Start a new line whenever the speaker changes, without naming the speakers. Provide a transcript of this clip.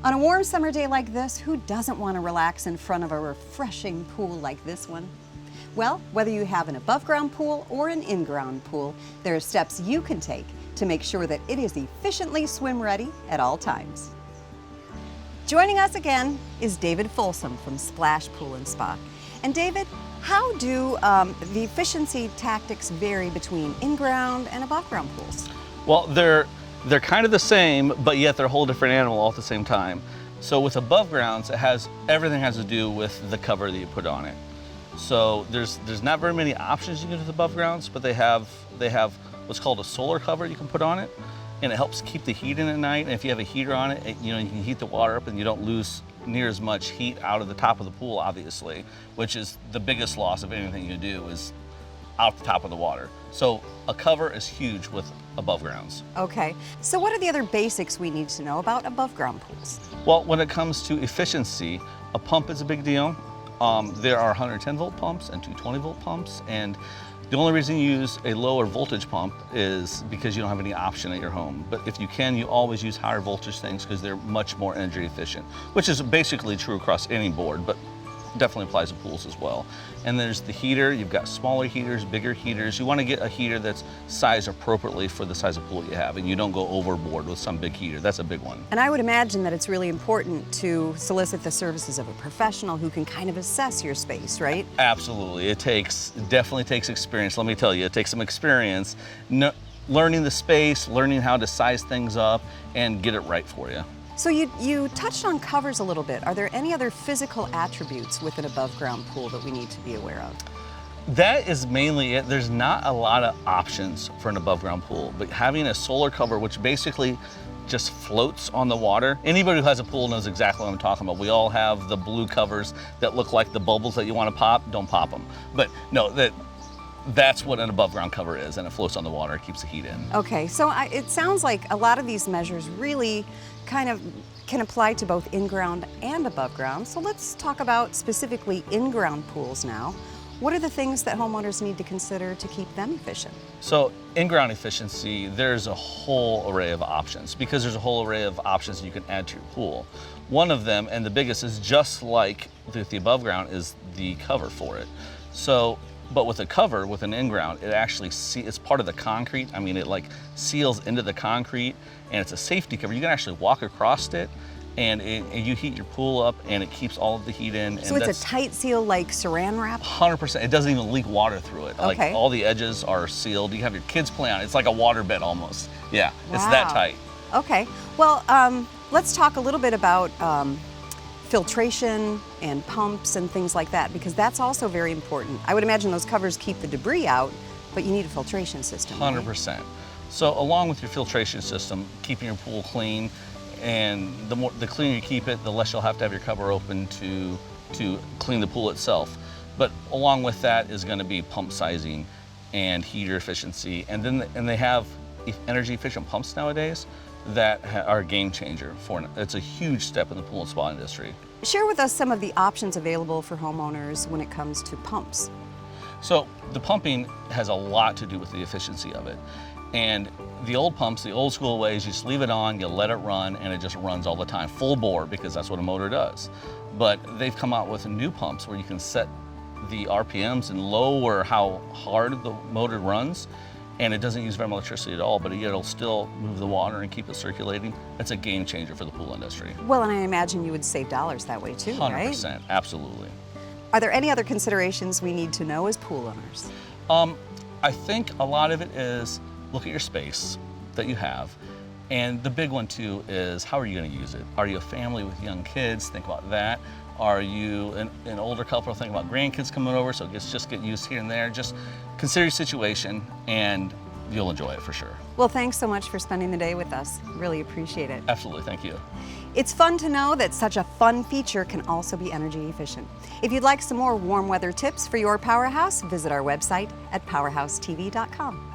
On a warm summer day like this, who doesn't want to relax in front of a refreshing pool like this one? Well, whether you have an above-ground pool or an in-ground pool, there are steps you can take to make sure that it is efficiently swim-ready at all times. Joining us again is David Folsom from Splash Pool and Spa. And David, how do the efficiency tactics vary between in-ground and above-ground pools?
Well, they're kind of the same, but yet they're a whole different animal all at the same time. So with above grounds, everything has to do with the cover that you put on it. So there's not very many options you can do with above grounds, but they have what's called a solar cover you can put on it, and it helps keep the heat in at night. And if you have a heater on it, you can heat the water up and you don't lose near as much heat out of the top of the pool, obviously, which is the biggest loss of anything you do is out the top of the water. So a cover is huge with above grounds.
Okay, so what are the other basics we need to know about above ground pools?
Well, when it comes to efficiency, a pump is a big deal. There are 110 volt pumps and 220 volt pumps, and the only reason you use a lower voltage pump is because you don't have any option at your home. But if you can, you always use higher voltage things because they're much more energy efficient, which is basically true across any board, but definitely applies to pools as well. And there's the heater. You've got smaller heaters, bigger heaters. You want to get a heater that's sized appropriately for the size of pool you have, and you don't go overboard with some big heater. That's a big one.
And I would imagine that it's really important to solicit the services of a professional who can kind of assess your space, right?
Absolutely. It definitely takes experience. Let me tell you, it takes some experience. Learning the space, learning how to size things up, and get it right for you.
So you touched on covers a little bit. Are there any other physical attributes with an above ground pool that we need to be aware of?
That is mainly it. There's not a lot of options for an above ground pool, but having a solar cover, which basically just floats on the water. Anybody who has a pool knows exactly what I'm talking about. We all have the blue covers that look like the bubbles that you want to pop. Don't pop them. But no, that's what an above ground cover is, and it floats on the water, it keeps the heat in.
Okay, so it sounds like a lot of these measures really kind of can apply to both in-ground and above ground. So let's talk about specifically in-ground pools now. What are the things that homeowners need to consider to keep them efficient?
So in-ground efficiency, there's a whole array of options because there's a whole array of options you can add to your pool. One of them, and the biggest, is just like with the above ground, is the cover for it. But with a cover, with an in-ground, it actually it's part of the concrete. I mean, it like seals into the concrete, and it's a safety cover. You can actually walk across it, and you heat your pool up, and it keeps all of the heat in.
So it's a tight seal like saran wrap?
100%. It doesn't even leak water through it.
Okay.
Like all the edges are sealed. You have your kids play on it. It's like a water bed almost. Yeah,
wow.
It's that tight.
Okay. Well, let's talk a little bit about filtration and pumps and things like that, because that's also very important. I would imagine those covers keep the debris out, but you need a filtration system.
100%. Right? So along with your filtration system, keeping your pool clean, and the cleaner you keep it, the less you'll have to have your cover open to clean the pool itself. But along with that is going to be pump sizing and heater efficiency, and they have energy efficient pumps nowadays that are a game changer it's a huge step in the pool and spa industry.
Share with us some of the options available for homeowners when it comes to pumps.
So the pumping has a lot to do with the efficiency of it. And the old pumps, the old school ways, you just leave it on, you let it run, and it just runs all the time, full bore, because that's what a motor does. But they've come out with new pumps where you can set the RPMs and lower how hard the motor runs, and it doesn't use very much electricity at all, but it'll still move the water and keep it circulating. It's a game changer for the pool industry.
Well, and I imagine you would save dollars that way too,
100%,
right?
100%, absolutely.
Are there any other considerations we need to know as pool owners?
I think a lot of it is look at your space that you have. And the big one too is, how are you going to use it? Are you a family with young kids? Think about that. Are you an older couple? Think about grandkids coming over, so just get used here and there. Just consider your situation and you'll enjoy it for sure.
Well, thanks so much for spending the day with us. Really appreciate it.
Absolutely, thank you.
It's fun to know that such a fun feature can also be energy efficient. If you'd like some more warm weather tips for your PowerHouse, visit our website at powerhousetv.com.